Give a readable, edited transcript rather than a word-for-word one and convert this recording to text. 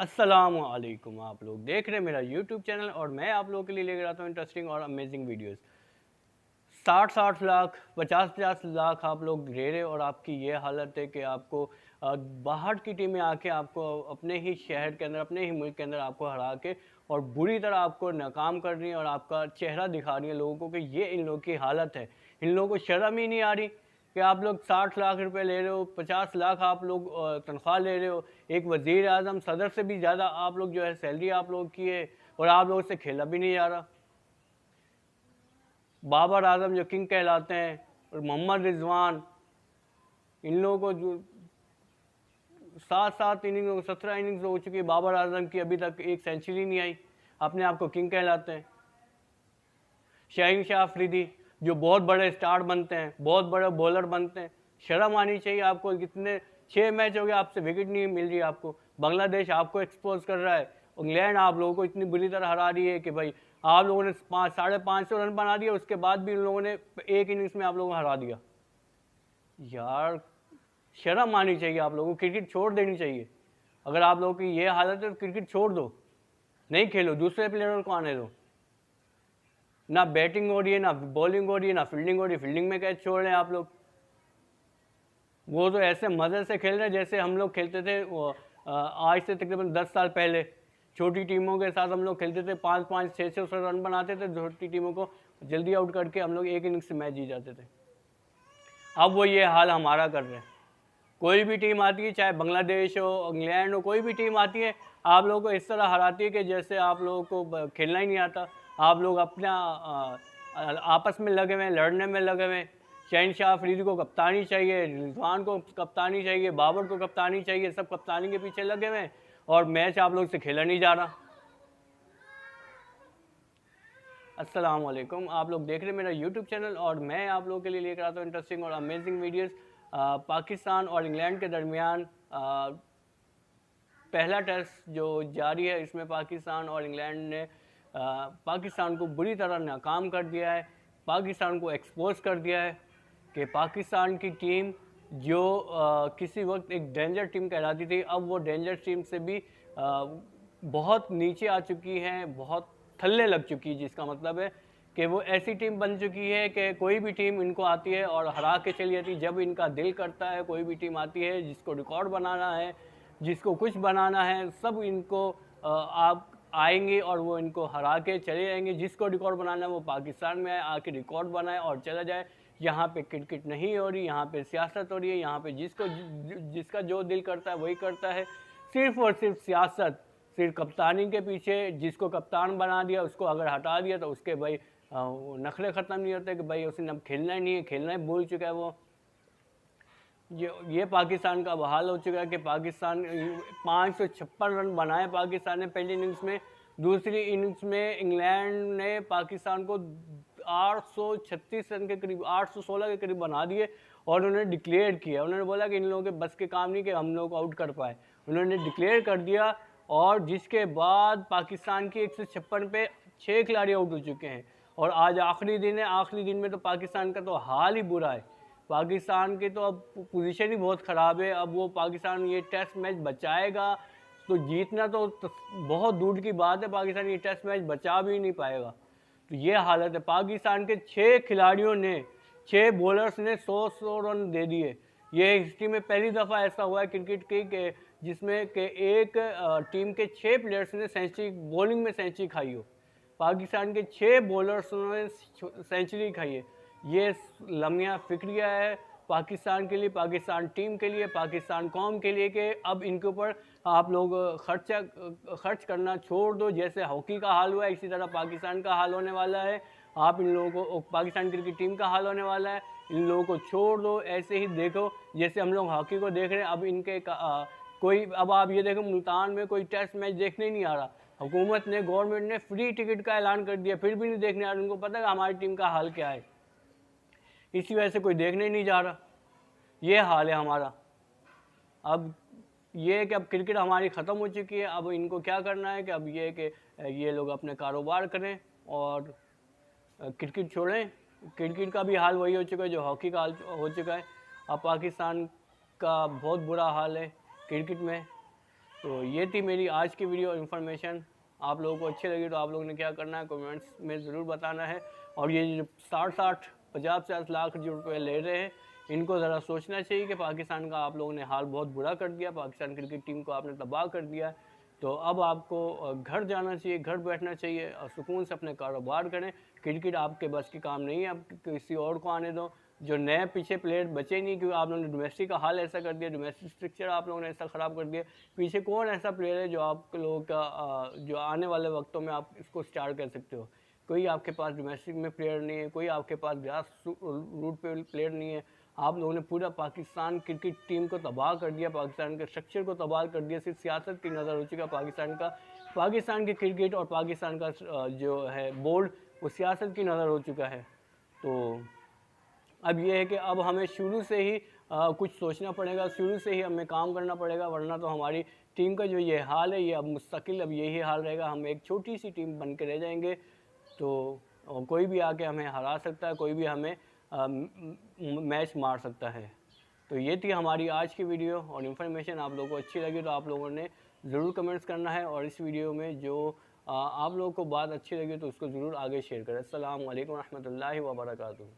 अस्सलामुअलैकुम। आप लोग देख रहे हैं मेरा यूट्यूब चैनल और मैं आप लोगों के लिए लेकर आता हूँ इंटरेस्टिंग और अमेजिंग वीडियोस। 60-60 लाख 50-50 लाख आप लोग दे रहे और आपकी ये हालत है कि आपको बाहर की टीमें आके आपको अपने ही शहर के अंदर, अपने ही मुल्क के अंदर आपको हरा के और बुरी तरह आपको नाकाम कर रही है और आपका चेहरा दिखा रही है लोगों को कि ये इन लोगों की हालत है। इन लोगों को शर्म ही नहीं आ रही कि आप लोग 60 लाख रुपए ले रहे हो, 50 लाख आप लोग तनख्वाह ले रहे हो। एक वज़ीर आज़म सदर से भी ज़्यादा आप लोग जो है सैलरी आप लोग की है और आप लोगों से खेला भी नहीं जा रहा। बाबर आजम जो किंग कहलाते हैं और मोहम्मद रिजवान, इन लोगों को जो 7 इनिंग 17 इनिंग्स हो चुकी है बाबर आजम की, अभी तक एक सेंचुरी नहीं आई। अपने आप को किंग कहलाते हैं। शाहीन शाह अफरीदी जो बहुत बड़े स्टार बनते हैं, बहुत बड़े बॉलर बनते हैं, शर्म आनी चाहिए आपको। कितने 6 मैच हो गए आपसे विकेट नहीं मिल रही आपको। बांग्लादेश आपको एक्सपोज कर रहा है। इंग्लैंड आप लोगों को इतनी बुरी तरह हरा रही है कि भाई आप लोगों ने 550 रन बना दिया, उसके बाद भी उन लोगों ने एक इनिंग्स में आप लोगों को हरा दिया। यार शर्म आनी चाहिए आप लोगों को। क्रिकेट छोड़ देनी चाहिए। अगर आप लोगों की ये हालत है तो क्रिकेट छोड़ दो, नहीं खेलो, दूसरे प्लेयर को आने दो। ना बैटिंग हो रही है, ना बॉलिंग हो रही है, ना फील्डिंग हो रही है। फील्डिंग में कैच छोड़ रहे हैं आप लोग। वो तो ऐसे मज़े से खेल रहे हैं जैसे हम लोग खेलते थे आज से तकरीबन 10 साल पहले। छोटी टीमों के साथ हम लोग खेलते थे, 5-5 600 रन बनाते थे, छोटी टीमों को जल्दी आउट करके हम लोग एक इनिंग्स से मैच जीत जाते थे। अब वो ये हाल हमारा कर रहे हैं। कोई भी टीम आती है, चाहे बांग्लादेश हो, इंग्लैंड हो, कोई भी टीम आती है, आप लोगों को इस तरह हराती है कि जैसे आप लोगों को खेलना ही नहीं आता। आप लोग अपना आपस में लगे हुए हैं, लड़ने में लगे हुए हैं। शहनशाह अफरीदी को कप्तानी चाहिए, रिजवान को कप्तानी चाहिए, बाबर को कप्तानी चाहिए, सब कप्तानी के पीछे लगे हुए हैं और मैच आप लोग से खेला नहीं जा रहा। अस्सलाम वालेकुम। आप लोग देख रहे हैं मेरा यूट्यूब चैनल और मैं आप लोगों के लिए लेकर आता हूँ इंटरेस्टिंग और अमेजिंग वीडियोस। पाकिस्तान और इंग्लैंड के दरमियान पहला टेस्ट जो जारी है, इसमें पाकिस्तान और इंग्लैंड ने पाकिस्तान को बुरी तरह नाकाम कर दिया है। पाकिस्तान को एक्सपोज कर दिया है कि पाकिस्तान की टीम जो किसी वक्त एक डेंजर टीम कहलाती थी, अब वो डेंजर टीम से भी बहुत नीचे आ चुकी है, बहुत थल्ले लग चुकी है। जिसका मतलब है कि वो ऐसी टीम बन चुकी है कि कोई भी टीम इनको आती है और हरा के चली जाती है जब इनका दिल करता है। कोई भी टीम आती है जिसको रिकॉर्ड बनाना है, जिसको कुछ बनाना है, सब इनको आप आएंगे और वो इनको हरा के चले जाएंगे। जिसको रिकॉर्ड बनाना है वो पाकिस्तान में आके रिकॉर्ड बनाए और चला जाए। यहाँ पे क्रिकेट नहीं हो रही, यहाँ पे सियासत हो रही है। यहाँ पे जिसका जो दिल करता है वही करता है। सिर्फ और सिर्फ सियासत, सिर्फ कप्तानी के पीछे। जिसको कप्तान बना दिया उसको अगर हटा दिया तो उसके भाई नखरे ख़त्म नहीं होते कि भाई उसने अब खेलना ही नहीं है, खेलना ही भूल चुका है वो। ये पाकिस्तान का बहाल हो चुका है कि पाकिस्तान 556 रन बनाए पाकिस्तान ने पहली इनिंग्स में। दूसरी इनिंग्स में इंग्लैंड ने पाकिस्तान को 836 रन के करीब, 816 के करीब बना दिए और उन्होंने डिक्लेयर किया। उन्होंने बोला कि इन लोगों के बस के काम नहीं कि हम लोग को आउट कर पाए। उन्होंने डिक्लेयर कर दिया और जिसके बाद पाकिस्तान की 156 पे 6 खिलाड़ी आउट हो चुके हैं और आज आखिरी दिन है। आखिरी दिन में तो पाकिस्तान का तो हाल ही बुरा है। पाकिस्तान की तो अब पोजीशन ही बहुत ख़राब है। अब वो पाकिस्तान ये टेस्ट मैच बचाएगा तो जीतना तो बहुत दूर की बात है। पाकिस्तान ये टेस्ट मैच बचा भी नहीं पाएगा। तो ये हालत है। पाकिस्तान के 6 खिलाड़ियों ने, 6 बॉलर्स ने 100 रन दे दिए। ये हिस्ट्री में पहली दफ़ा ऐसा हुआ है क्रिकेट की जिसमें कि एक टीम के 6 प्लेयर्स ने सेंचुरी, बॉलिंग में सेंचुरी खाई हो। पाकिस्तान के 6 बॉलर्स ने सेंचुरी खाई है। ये लम्हा फिक्रिया है पाकिस्तान के लिए, पाकिस्तान टीम के लिए, पाकिस्तान कौम के लिए कि अब इनके ऊपर आप लोग खर्च करना छोड़ दो। जैसे हॉकी का हाल हुआ है इसी तरह पाकिस्तान का हाल होने वाला है। आप इन लोगों को, पाकिस्तान क्रिकेट टीम का हाल होने वाला है। इन लोगों को छोड़ दो, ऐसे ही देखो जैसे हम लोग हॉकी को देख रहे हैं। अब इनके कोई, अब आप ये देखो मुल्तान में कोई टेस्ट मैच देखने नहीं आ रहा। हुकूमत ने, गवर्नमेंट ने फ्री टिकट का ऐलान कर दिया, फिर भी नहीं देखने आ रहा। उनको पता है हमारी टीम का हाल क्या है, इसी वजह से कोई देखने नहीं जा रहा। ये हाल है हमारा। अब ये है कि अब क्रिकेट हमारी ख़त्म हो चुकी है। अब इनको क्या करना है कि अब ये है कि ये लोग अपने कारोबार करें और क्रिकेट छोड़ें। क्रिकेट का भी हाल वही हो चुका है जो हॉकी का हाल हो चुका है। अब पाकिस्तान का बहुत बुरा हाल है क्रिकेट में। तो ये थी मेरी आज की वीडियो और इन्फॉर्मेशन। आप लोगों को अच्छी लगी तो आप लोगों ने क्या करना है, कमेंट्स में ज़रूर बताना है। और ये जो 60-60 50-50 लाख जो रुपये ले रहे हैं, इनको ज़रा सोचना चाहिए कि पाकिस्तान का आप लोगों ने हाल बहुत बुरा कर दिया, पाकिस्तान क्रिकेट टीम को आपने तबाह कर दिया। तो अब आपको घर जाना चाहिए, घर बैठना चाहिए और सुकून से अपने कारोबार करें। क्रिकेट आपके बस की काम नहीं है, आप किसी और को आने दो। जो नए पीछे प्लेयर बचे नहीं, क्योंकि आप लोगों ने डोमेस्टिक का हाल ऐसा कर दिया, डोमेस्टिक स्ट्रक्चर आप लोगों ने ऐसा ख़राब कर दिया। पीछे कौन ऐसा प्लेयर है जो आप लोगों का जो आने वाले वक्तों में आप इसको स्टार्ट कर सकते हो? कोई आपके पास डोमेस्टिक में प्लेयर नहीं है, कोई आपके पास ग्रास रूट पे प्लेयर नहीं है। आप लोगों ने पूरा पाकिस्तान क्रिकेट टीम को तबाह कर दिया, पाकिस्तान के स्ट्रक्चर को तबाह कर दिया। सिर्फ सियासत की नज़र हो चुका पाकिस्तान का, पाकिस्तान के क्रिकेट और पाकिस्तान का जो है बोर्ड, वो सियासत की नज़र हो चुका है। तो अब ये है कि अब हमें शुरू से ही कुछ सोचना पड़ेगा, शुरू से ही हमें काम करना पड़ेगा, वरना तो हमारी टीम का जो ये हाल है ये अब मुस्तकिल अब यही हाल रहेगा। हम एक छोटी सी टीम बन के रह जाएंगे। तो कोई भी आके हमें हरा सकता है, कोई भी हमें मैच मार सकता है। तो ये थी हमारी आज की वीडियो और इन्फॉर्मेशन। आप लोगों को अच्छी लगी तो आप लोगों ने ज़रूर कमेंट्स करना है, और इस वीडियो में जो आप लोगों को बात अच्छी लगी तो उसको ज़रूर आगे शेयर करें। अस्सलाम वालेकुम रहमतुल्लाहि व बरकातुहू।